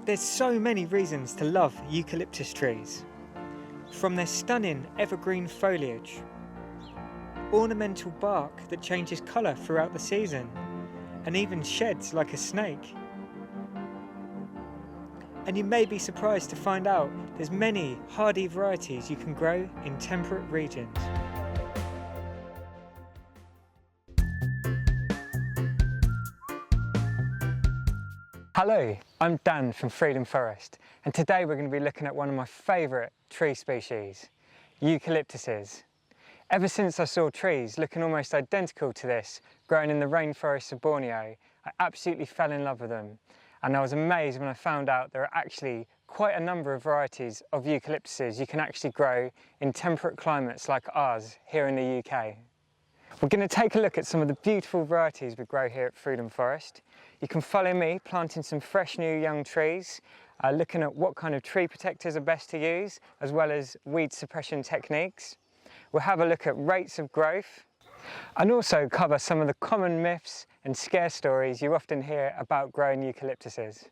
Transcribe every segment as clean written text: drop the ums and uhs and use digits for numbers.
There's so many reasons to love eucalyptus trees. From their stunning evergreen foliage, ornamental bark that changes colour throughout the season, and even sheds like a snake. And you may be surprised to find out there's many hardy varieties you can grow in temperate regions. Hello, I'm Dan from Freedom Forest, and today we're going to be looking at one of my favourite tree species, eucalyptuses. Ever since I saw trees looking almost identical to this growing in the rainforests of Borneo, I absolutely fell in love with them, and I was amazed when I found out there are actually quite a number of varieties of eucalyptuses you can actually grow in temperate climates like ours here in the UK. We're going to take a look at some of the beautiful varieties we grow here at Freedom Forest. You can follow me planting some fresh new young trees, looking at what kind of tree protectors are best to use, as well as weed suppression techniques. We'll have a look at rates of growth and also cover some of the common myths and scare stories you often hear about growing eucalyptuses.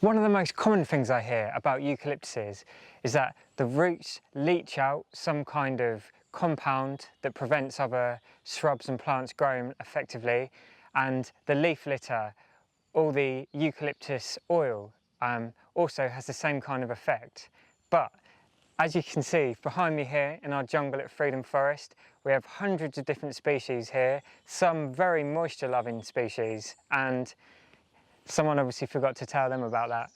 One of the most common things I hear about eucalyptuses is that the roots leach out some kind of compound that prevents other shrubs and plants growing effectively, and the leaf litter, all the eucalyptus oil, also has the same kind of effect. But as you can see behind me here in our jungle at Freedom Forest, we have hundreds of different species here, some very moisture loving species, and someone obviously forgot to tell them about that.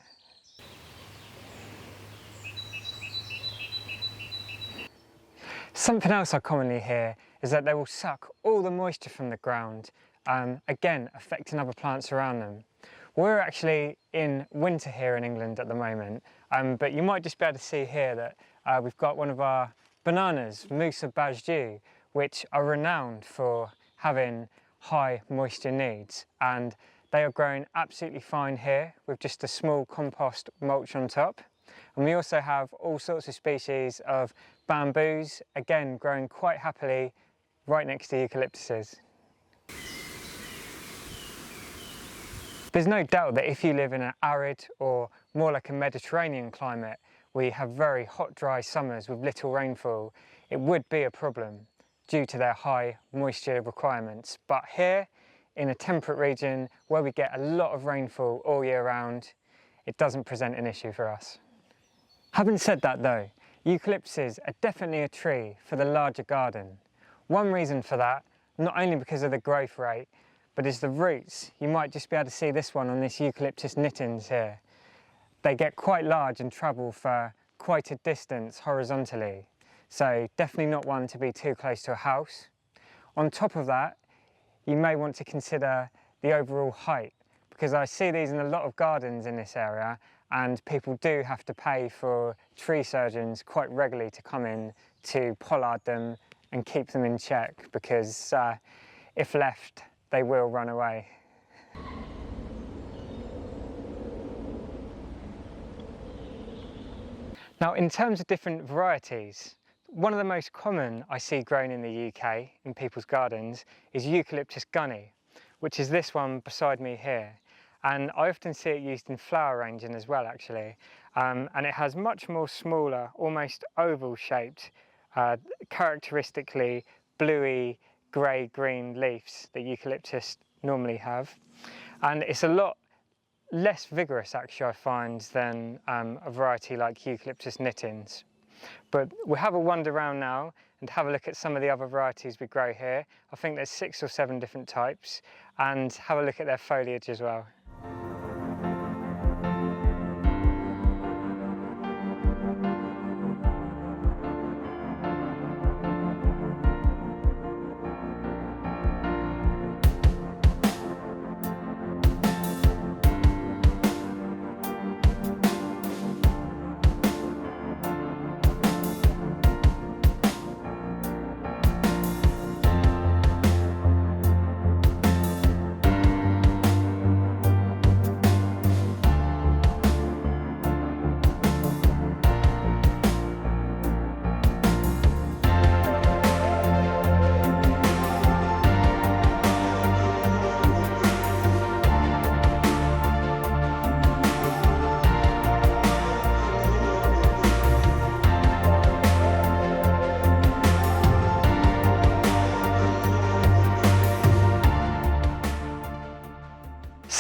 Something else I commonly hear is that they will suck all the moisture from the ground, again affecting other plants around them. We're actually in winter here in England at the moment, but you might just be able to see here that we've got one of our bananas, Musa Bajdu, which are renowned for having high moisture needs, and they are growing absolutely fine here with just a small compost mulch on top. And we also have all sorts of species of bamboos, again growing quite happily right next to eucalyptuses. There's no doubt that if you live in an arid or more like a Mediterranean climate, where you have very hot, dry summers with little rainfall, it would be a problem due to their high moisture requirements. But here, in a temperate region where we get a lot of rainfall all year round, it doesn't present an issue for us. Having said that though, eucalyptuses are definitely a tree for the larger garden. One reason for that, not only because of the growth rate, but is the roots. You might just be able to see this one on this Eucalyptus Nitens here. They get quite large and travel for quite a distance horizontally, so definitely not one to be too close to a house. On top of that, you may want to consider the overall height, because I see these in a lot of gardens in this area, and people do have to pay for tree surgeons quite regularly to come in to pollard them and keep them in check, because if left, they will run away. Now, in terms of different varieties, one of the most common I see grown in the UK in people's gardens is Eucalyptus gunny, which is this one beside me here. And I often see it used in flower arranging as well, actually. And it has much more smaller, almost oval shaped, characteristically bluey, grey-green leaves that eucalyptus normally have. And it's a lot less vigorous, actually, I find, than a variety like Eucalyptus Nitens. But we'll have a wander around now and have a look at some of the other varieties we grow here. I think there's 6 or 7 different types, and have a look at their foliage as well.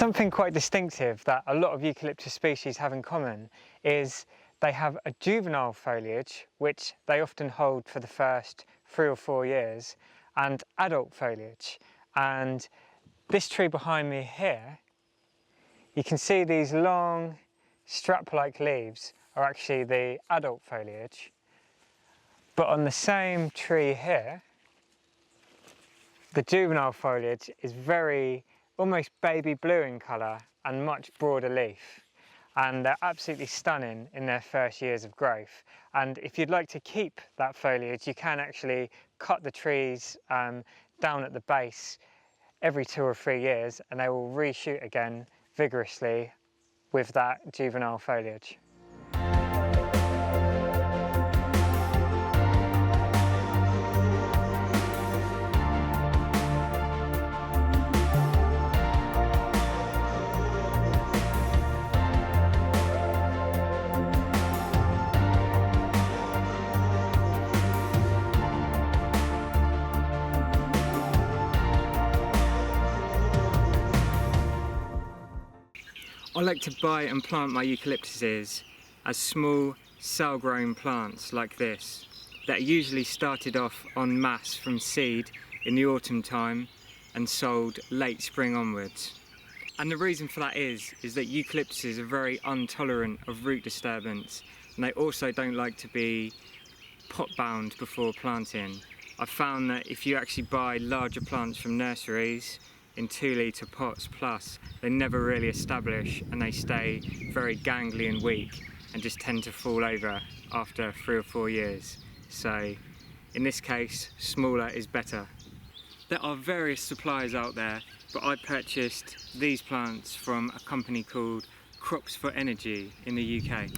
Something quite distinctive that a lot of eucalyptus species have in common is they have a juvenile foliage, which they often hold for the first 3 or 4 years, and adult foliage. And this tree behind me here, you can see these long strap-like leaves are actually the adult foliage. But on the same tree here, the juvenile foliage is very almost baby blue in colour and much broader leaf, and they're absolutely stunning in their first years of growth. And if you'd like to keep that foliage, you can actually cut the trees down at the base every 2 or 3 years, and they will reshoot again vigorously with that juvenile foliage. I like to buy and plant my eucalyptuses as small cell-grown plants like this that are usually started off en masse from seed in the autumn time and sold late spring onwards. And the reason for that is that eucalyptuses are very intolerant of root disturbance, and they also don't like to be pot bound before planting. I've found that if you actually buy larger plants from nurseries in 2 litre pots plus, they never really establish and they stay very gangly and weak and just tend to fall over after 3 or 4 years. So in this case, smaller is better. There are various suppliers out there, but I purchased these plants from a company called Crops for Energy in the UK.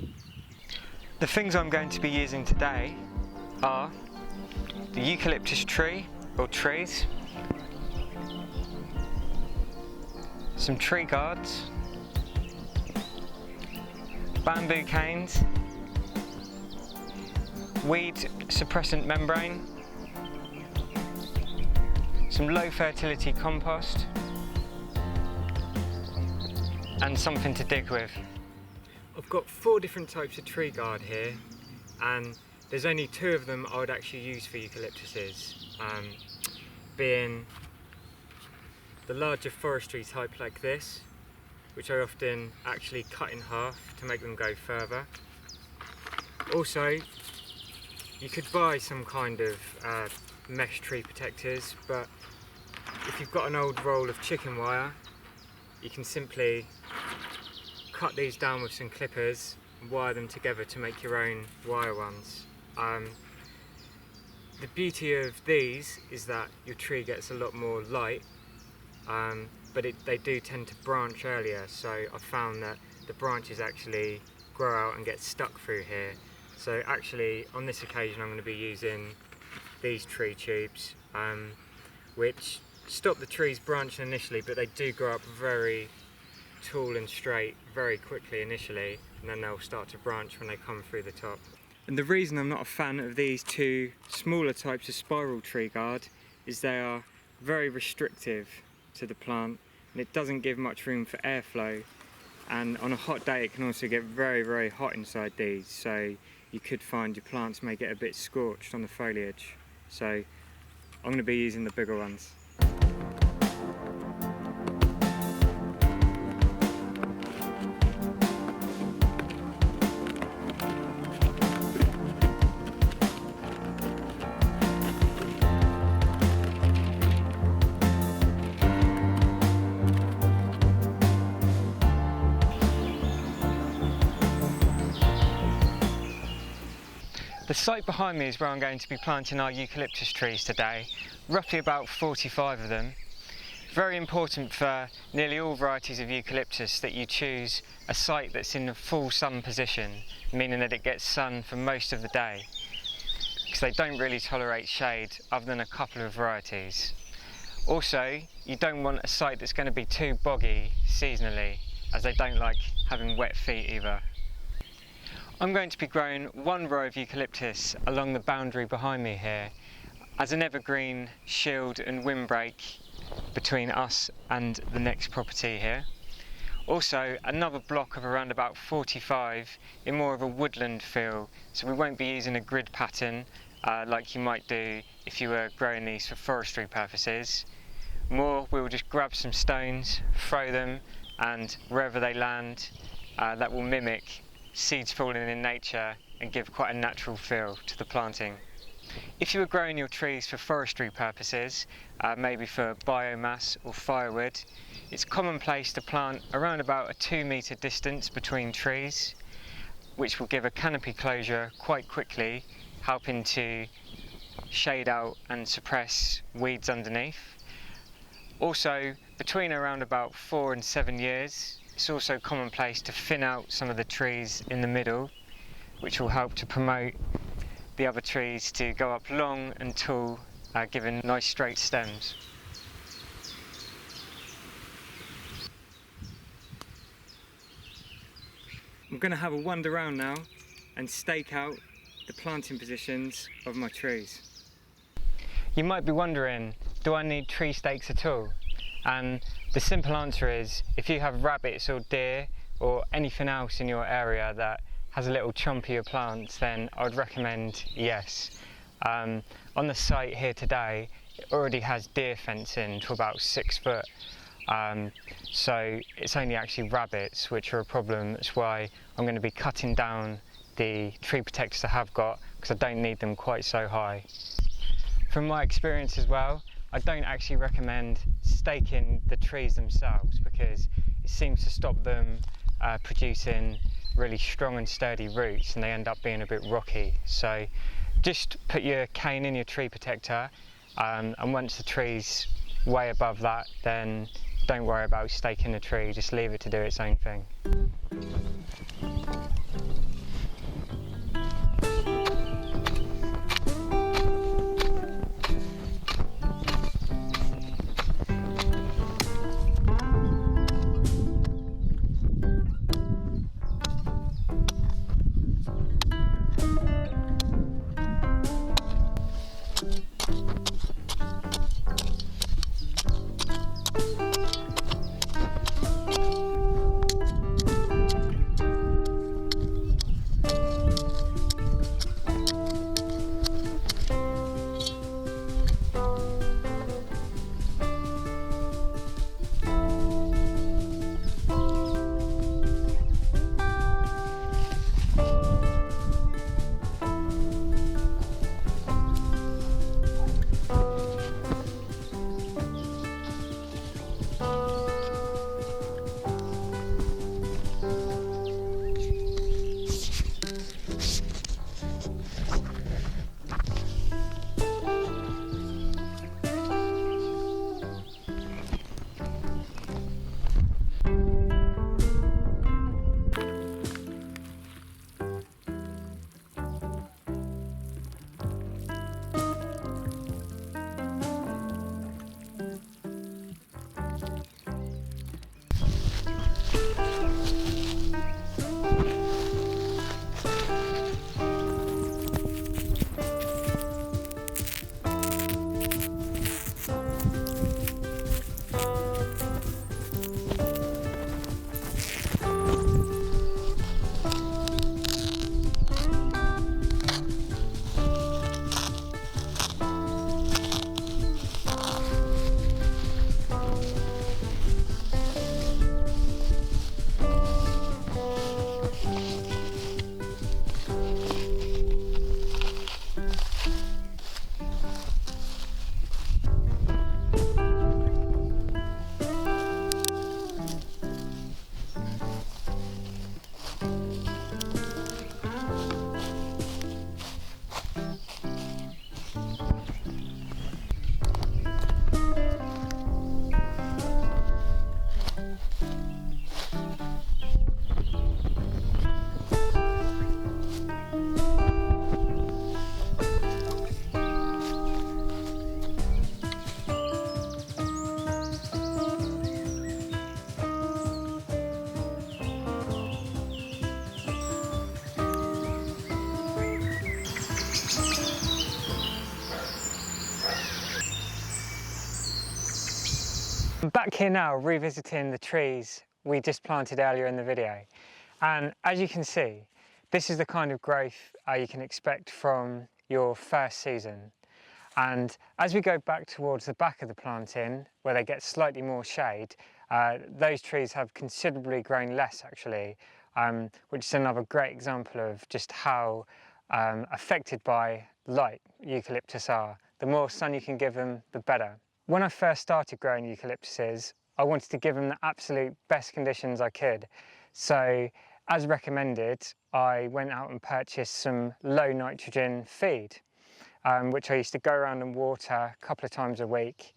The things I'm going to be using today are the eucalyptus tree or trees, some tree guards, bamboo canes, weed suppressant membrane, some low fertility compost, and something to dig with. I've got 4 different types of tree guard here, and there's only 2 of them I would actually use for eucalyptuses, being the larger forestry type like this, which I often actually cut in half to make them go further. Also, you could buy some kind of mesh tree protectors, but if you've got an old roll of chicken wire, you can simply cut these down with some clippers and wire them together to make your own wire ones. The beauty of these is that your tree gets a lot more light, but they do tend to branch earlier, so I've found that the branches actually grow out and get stuck through here. So actually on this occasion I'm going to be using these tree tubes, which stop the trees branching initially, but they do grow up very tall and straight very quickly initially, and then they'll start to branch when they come through the top. And the reason I'm not a fan of these 2 smaller types of spiral tree guard is they are very restrictive to the plant, and it doesn't give much room for airflow, and on a hot day it can also get very hot inside these, so you could find your plants may get a bit scorched on the foliage. So I'm going to be using the bigger ones. The site behind me is where I'm going to be planting our eucalyptus trees today, roughly about 45 of them. Very important for nearly all varieties of eucalyptus that you choose a site that's in a full sun position, meaning that it gets sun for most of the day, because they don't really tolerate shade other than a couple of varieties. Also, you don't want a site that's going to be too boggy seasonally, as they don't like having wet feet either. I'm going to be growing 1 row of eucalyptus along the boundary behind me here as an evergreen shield and windbreak between us and the next property here. Also, another block of around about 45 in more of a woodland feel, so we won't be using a grid pattern like you might do if you were growing these for forestry purposes. More, we'll just grab some stones, throw them, and wherever they land, that will mimic seeds falling in nature and give quite a natural feel to the planting. If you were growing your trees for forestry purposes, maybe for biomass or firewood, it's commonplace to plant around about a 2-metre distance between trees, which will give a canopy closure quite quickly, helping to shade out and suppress weeds underneath. Also, between around about 4 and 7 years, it's also commonplace to thin out some of the trees in the middle, which will help to promote the other trees to go up long and tall, giving nice straight stems. I'm going to have a wander around now and stake out the planting positions of my trees. You might be wondering, do I need tree stakes at all? And the simple answer is, if you have rabbits or deer or anything else in your area that has a little chomp of your plants, then I would recommend yes. On the site here today, it already has deer fencing to about 6 foot. So it's only actually rabbits which are a problem. That's why I'm going to be cutting down the tree protectors I have got, because I don't need them quite so high. From my experience as well, I don't actually recommend staking the trees themselves, because it seems to stop them producing really strong and sturdy roots, and they end up being a bit rocky. So just put your cane in your tree protector, and once the tree's way above that, then don't worry about staking the tree, just leave it to do its own thing. I'm back here now revisiting the trees we just planted earlier in the video. And as you can see, this is the kind of growth you can expect from your first season. And as we go back towards the back of the planting, where they get slightly more shade, those trees have considerably grown less actually, which is another great example of just how affected by light eucalyptus are. The more sun you can give them, the better. When I first started growing eucalyptuses, I wanted to give them the absolute best conditions I could. So, as recommended, I went out and purchased some low nitrogen feed, which I used to go around and water a couple of times a week.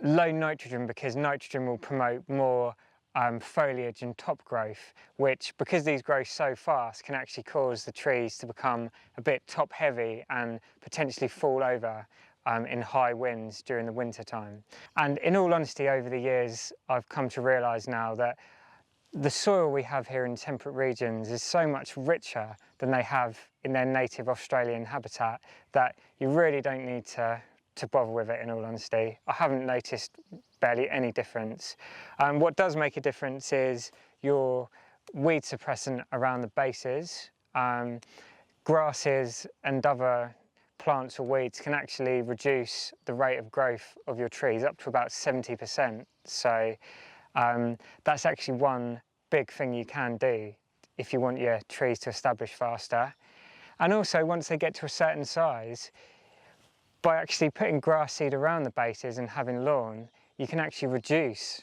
Low nitrogen because nitrogen will promote more foliage and top growth, which, because these grow so fast, can actually cause the trees to become a bit top heavy and potentially fall over in high winds during the winter time. And in all honesty, over the years, I've come to realise now that the soil we have here in temperate regions is so much richer than they have in their native Australian habitat that you really don't need to bother with it, in all honesty. I haven't noticed barely any difference. What does make a difference is your weed suppressant around the bases. Grasses and other plants or weeds can actually reduce the rate of growth of your trees up to about 70%. So that's actually one big thing you can do if you want your trees to establish faster. And also, once they get to a certain size, by actually putting grass seed around the bases and having lawn, you can actually reduce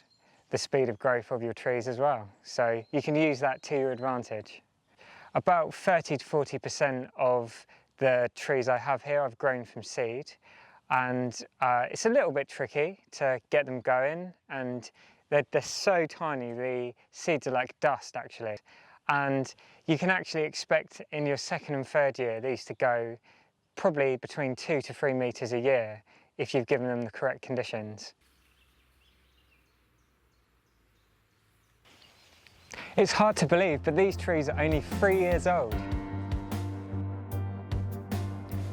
the speed of growth of your trees as well. So you can use that to your advantage. About 30 to 40% of the trees I have here I've grown from seed, and it's a little bit tricky to get them going, and they're so tiny, the seeds are like dust actually. And you can actually expect in your second and third year these to go probably between 2 to 3 metres a year if you've given them the correct conditions. It's hard to believe, but these trees are only 3 years old.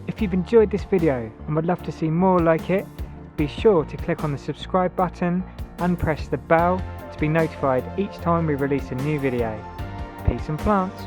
If you've enjoyed this video and would love to see more like it, be sure to click on the subscribe button and press the bell to be notified each time we release a new video. Peace and plants.